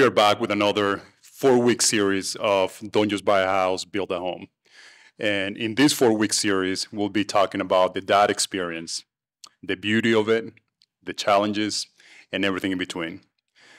are back with another 4-week series of Don't Just Buy a House, Build a Home. And in this 4-week series, we'll be talking about the dad experience, the beauty of it, the challenges, and everything in between.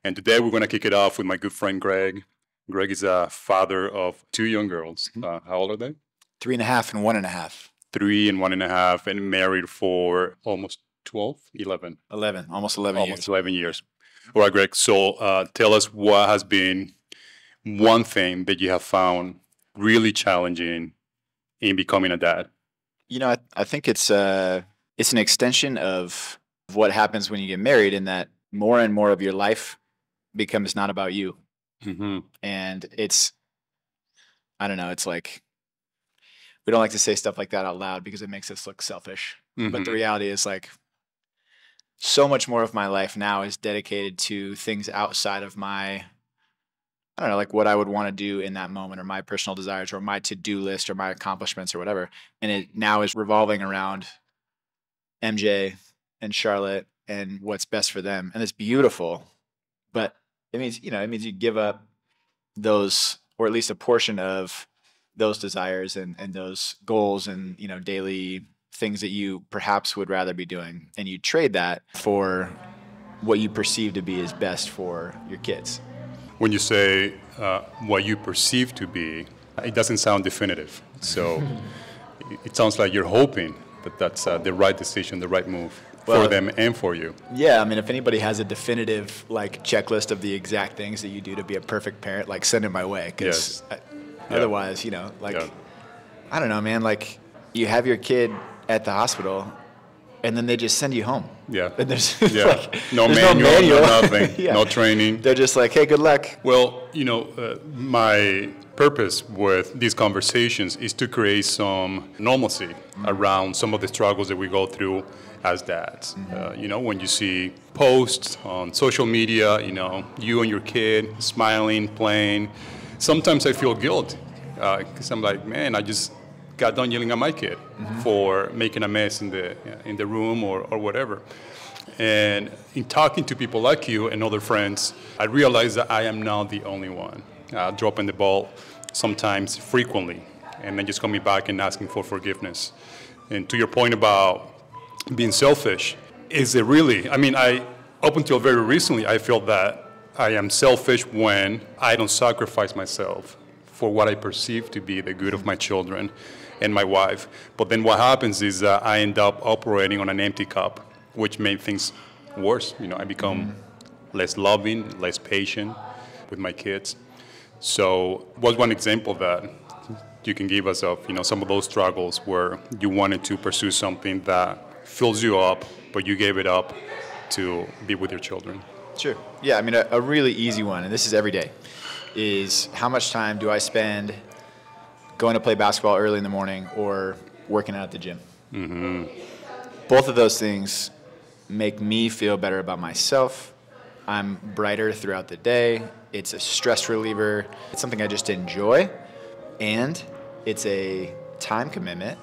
And today we're going to kick it off with my good friend Greg. Greg is a father of 2 young girls. How old are they? 3.5 and 1.5. 3 and 1.5, and married for almost 11. 11, almost 11 years. Almost 11 years. All right, Greg. So tell us what has been one thing that you have found really challenging in becoming a dad. You know, I think it's an extension of what happens when you get married, in that more and more of your life becomes not about you. Mm-hmm. And I don't know, it's like, we don't like to say stuff like that out loud because it makes us look selfish. Mm-hmm. But the reality is, like, so much more of my life now is dedicated to things outside of my, I don't know, like what I would want to do in that moment, or my personal desires, or my to-do list, or my accomplishments, or whatever. And it now is revolving around MJ and Charlotte and what's best for them. And it's beautiful, but it means you give up those, or at least a portion of those desires and those goals and, daily things that you perhaps would rather be doing. And you trade that for what you perceive to be is best for your kids. When you say what you perceive to be, it doesn't sound definitive. So it sounds like you're hoping that that's the right decision, the right move for them and for you. Yeah, I mean, if anybody has a definitive checklist of the exact things that you do to be a perfect parent, send it my way. Because otherwise, I don't know, man. Like, you have your kid at the hospital, and then they just send you home. Yeah. And there's no manual, no nothing, no training. They're just like, hey, good luck. Well, my purpose with these conversations is to create some normalcy around some of the struggles that we go through as dads. When you see posts on social media, you and your kid smiling, playing, sometimes I feel guilt because I'm like, man, I just got done yelling at my kid for making a mess in the room or whatever. And in talking to people like you and other friends, I realized that I am not the only one dropping the ball sometimes frequently, and then just coming back and asking for forgiveness. And to your point about being selfish, is it really? I mean, up until very recently, I felt that I am selfish when I don't sacrifice myself for what I perceive to be the good of my children and my wife. But then what happens is that I end up operating on an empty cup, which made things worse. I become less loving, less patient with my kids. So what's one example that you can give us of, some of those struggles where you wanted to pursue something that fills you up, but you gave it up to be with your children? Sure. Yeah, I mean, a really easy one, and this is every day, is how much time do I spend going to play basketball early in the morning or working out at the gym? Mm-hmm. Both of those things make me feel better about myself. I'm brighter throughout the day. It's a stress reliever. It's something I just enjoy. And it's a time commitment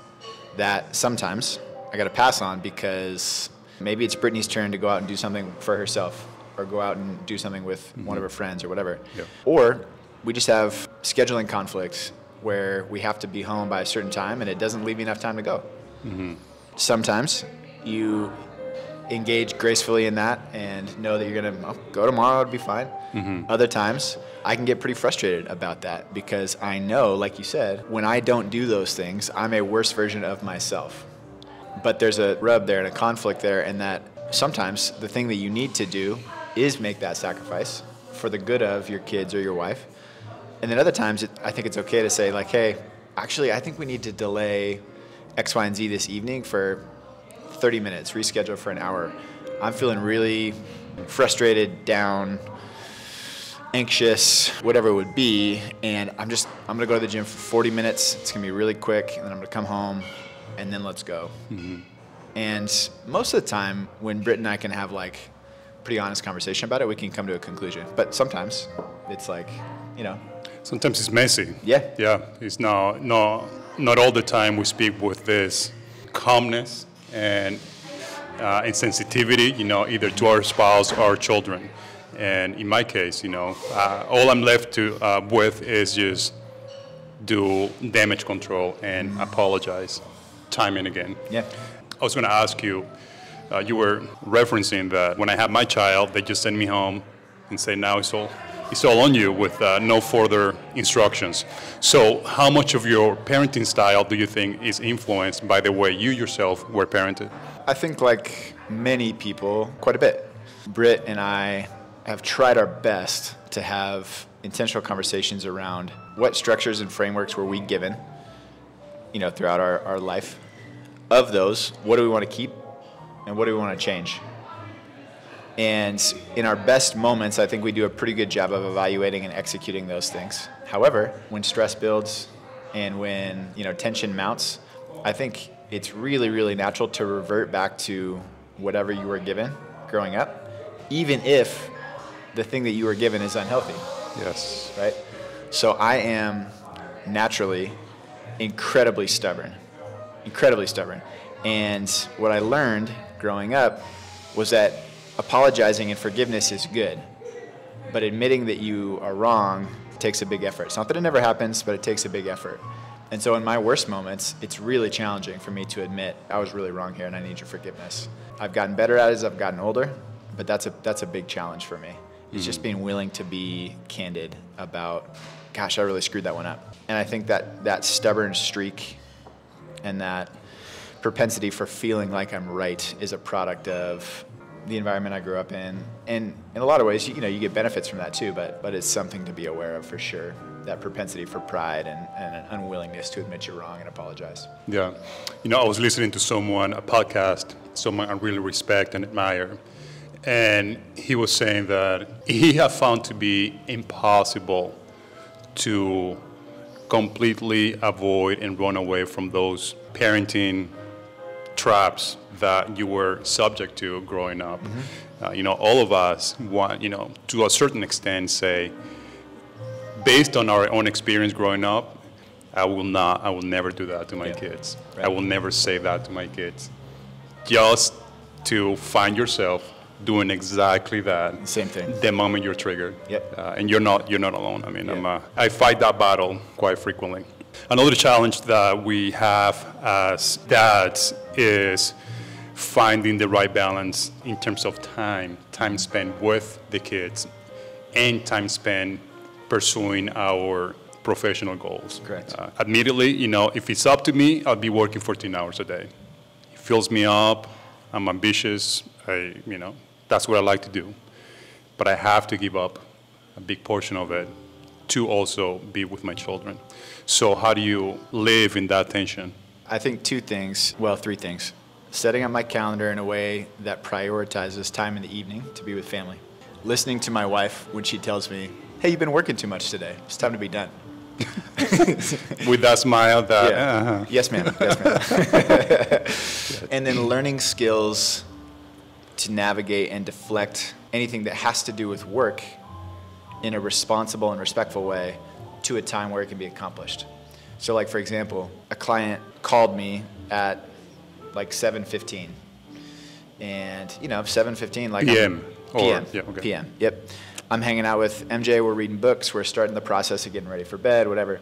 that sometimes I got to pass on, because maybe it's Brittany's turn to go out and do something for herself, or go out and do something with one of her friends or whatever. Yeah. Or we just have scheduling conflicts where we have to be home by a certain time and it doesn't leave me enough time to go. Mm-hmm. Sometimes you engage gracefully in that and know that you're going to go tomorrow, it'll be fine. Mm-hmm. Other times I can get pretty frustrated about that, because I know, like you said, when I don't do those things, I'm a worse version of myself. But there's a rub there and a conflict there, and that sometimes the thing that you need to do is make that sacrifice for the good of your kids or your wife. And then other times I think it's okay to say, hey, actually, I think we need to delay X, Y, and Z this evening for 30 minutes, reschedule for an hour. I'm feeling really frustrated, down, anxious, whatever it would be, and I'm going to go to the gym for 40 minutes. It's going to be really quick, and then I'm going to come home, and then let's go. Mm-hmm. And most of the time, when Britt and I can have pretty honest conversation about it, we can come to a conclusion. But sometimes it's Sometimes it's messy. Yeah. Yeah. It's not all the time we speak with this calmness and sensitivity, either to our spouse or our children. And in my case, all I'm left with is just do damage control and apologize time and again. Yeah. I was going to ask you, you were referencing that when I had my child, they just sent me home and say, now it's all on you with no further instructions. So how much of your parenting style do you think is influenced by the way you yourself were parented? I think like many people, quite a bit. Britt and I have tried our best to have intentional conversations around what structures and frameworks were we given, throughout our life. Of those, what do we want to keep and what do we want to change? And in our best moments, I think we do a pretty good job of evaluating and executing those things. However, when stress builds and when tension mounts, I think it's really, really natural to revert back to whatever you were given growing up, even if the thing that you were given is unhealthy. Yes. Right? So I am naturally incredibly stubborn. And what I learned growing up was that apologizing and forgiveness is good, but admitting that you are wrong takes a big effort. It's not that it never happens, but it takes a big effort. And so in my worst moments, it's really challenging for me to admit I was really wrong here and I need your forgiveness. I've gotten better at it as I've gotten older, but that's a big challenge for me. It's just being willing to be candid about, gosh, I really screwed that one up. And I think that stubborn streak and that propensity for feeling like I'm right is a product of the environment I grew up in. And in a lot of ways, you get benefits from that too, but it's something to be aware of for sure. That propensity for pride and an unwillingness to admit you're wrong and apologize. Yeah. I was listening to a podcast, someone I really respect and admire, and he was saying that he had found to be impossible to completely avoid and run away from those parenting traps that you were subject to growing up. Mm-hmm. All of us want, to a certain extent, say, based on our own experience growing up, I will never do that to my kids. Right. I will never say that to my kids. Just to find yourself doing exactly that. Same thing. The moment you're triggered. Yep. And you're not alone. I mean, I fight that battle quite frequently. Another challenge that we have as dads is finding the right balance in terms of time spent with the kids and time spent pursuing our professional goals. Correct. Admittedly, if it's up to me, I'll be working 14 hours a day. It fills me up. I'm ambitious. That's what I like to do. But I have to give up a big portion of it to also be with my children. So how do you live in that tension? I think three things. Setting up my calendar in a way that prioritizes time in the evening to be with family. Listening to my wife when she tells me, hey, you've been working too much today. It's time to be done. With that smile that... Yeah. Uh-huh. Yes, ma'am. And then learning skills to navigate and deflect anything that has to do with work in a responsible and respectful way to a time where it can be accomplished. So like, for example, a client called me at like 7:15. And, 7:15, like... PM. PM. Yeah, okay. PM, yep. I'm hanging out with MJ, we're reading books, we're starting the process of getting ready for bed, whatever.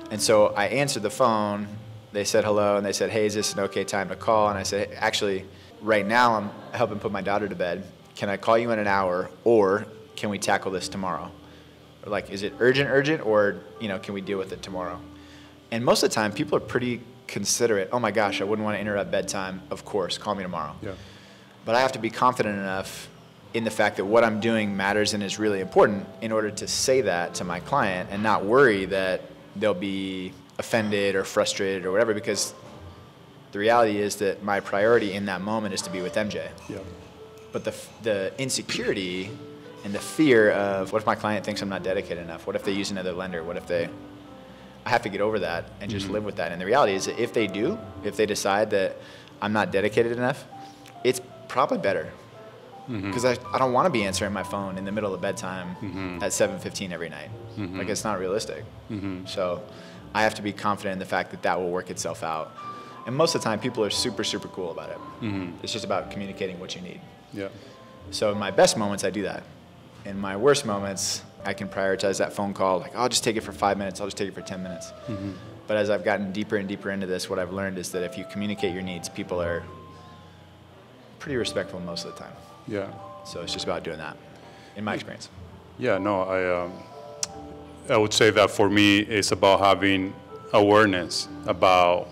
And so I answered the phone, they said hello, and they said, hey, is this an okay time to call? And I said, actually, right now I'm helping put my daughter to bed. Can I call you in an hour, or can we tackle this tomorrow? Or like, is it urgent, or, can we deal with it tomorrow? And most of the time, people are pretty considerate. Oh my gosh, I wouldn't want to interrupt bedtime. Of course, call me tomorrow. Yeah. But I have to be confident enough in the fact that what I'm doing matters and is really important in order to say that to my client and not worry that they'll be offended or frustrated or whatever, because the reality is that my priority in that moment is to be with MJ. Yeah. But the insecurity and the fear of, what if my client thinks I'm not dedicated enough? What if they use another lender? I have to get over that and just live with that. And the reality is that if they decide that I'm not dedicated enough, it's probably better. Because I don't want to be answering my phone in the middle of bedtime at 7:15 every night. Like, it's not realistic. So I have to be confident in the fact that will work itself out. And most of the time, people are super, super cool about it. It's just about communicating what you need. Yeah. So in my best moments, I do that. in my worst moments, I can prioritize that phone call. Like, I'll just take it for 5 minutes. I'll just take it for 10 minutes. But as I've gotten deeper and deeper into this, what I've learned is that if you communicate your needs, people are pretty respectful most of the time. Yeah. So it's just about doing that, in my experience. Yeah, no, I would say that for me, it's about having awareness about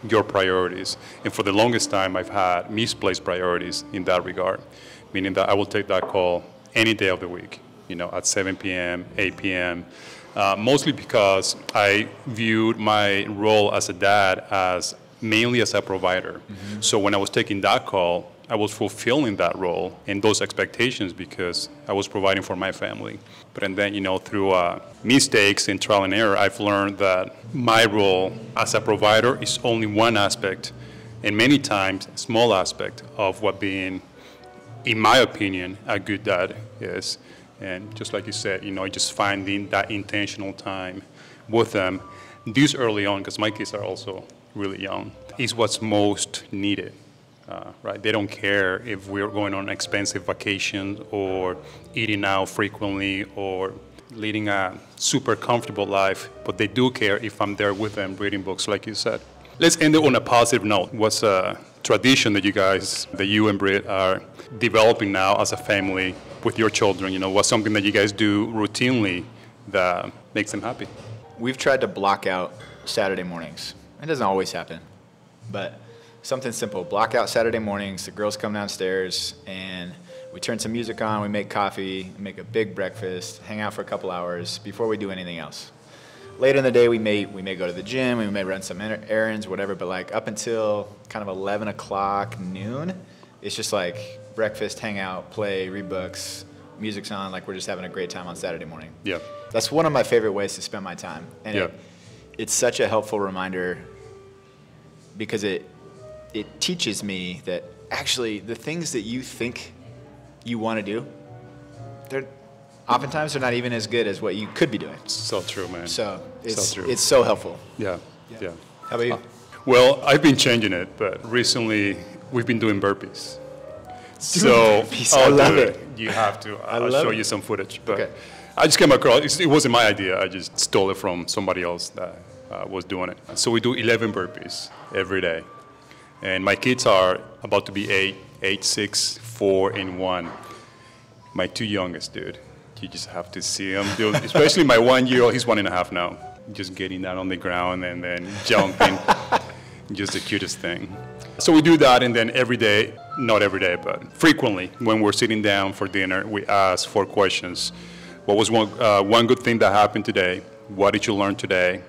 your priorities. And for the longest time, I've had misplaced priorities in that regard, meaning that I will take that call any day of the week, you know, at 7 p.m., 8 p.m., mostly because I viewed my role as a dad as mainly as a provider. So when I was taking that call, I was fulfilling that role and those expectations because I was providing for my family. But and then, you know, through mistakes and trial and error, I've learned that my role as a provider is only one aspect, and many times a small aspect of what being, in my opinion, a good dad is. And just like you said, you know, just finding that intentional time with them this early on, because my kids are also really young, is what's most needed. Right? They don't care if we're going on expensive vacations or eating out frequently or leading a super comfortable life, but they do care if I'm there with them reading books, like you said. Let's end it on a positive note. What's a tradition that you and Britt are developing now as a family with your children? You know, what's something that you guys do routinely that makes them happy? We've tried to block out Saturday mornings. It doesn't always happen, but something simple. Block out Saturday mornings. The girls come downstairs and we turn some music on. We make coffee, make a big breakfast, hang out for a couple hours before we do anything else. Later in the day, we may go to the gym. We may run some errands, whatever. But like up until kind of 11 o'clock, noon, it's just like breakfast, hang out, play, read books, music's on. Like we're just having a great time on Saturday morning. Yeah. That's one of my favorite ways to spend my time. And it's such a helpful reminder because it teaches me that actually the things that you think you want to do, oftentimes they're not even as good as what you could be doing. So true, man. So true. It's so helpful. Yeah. How about you? Well, I've been changing it, but recently we've been doing burpees. So I love it. You have to. I'll show you some footage. But okay. I just came across, it wasn't my idea. I just stole it from somebody else that was doing it. So we do 11 burpees every day. And my kids are about to be 8, 6, 4, and 1. My two youngest, dude, you just have to see them, dude. Especially my 1-year-old, he's 1.5 now. Just getting down on the ground and then jumping, just the cutest thing. So we do that, and then every day, not every day, but frequently, when we're sitting down for dinner, we ask 4 questions. What was one good thing that happened today? What did you learn today?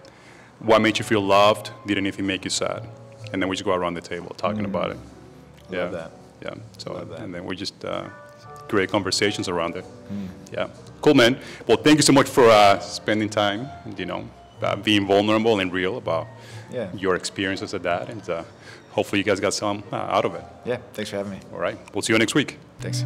What made you feel loved? Did anything make you sad? And then we just go around the table talking about it. Love that. Yeah. So and then we just create conversations around it. Yeah. Cool, man. Well, thank you so much for spending time, you know, being vulnerable and real about your experience as a dad, and hopefully you guys got some out of it. Yeah. Thanks for having me. All right. We'll see you next week. Thanks.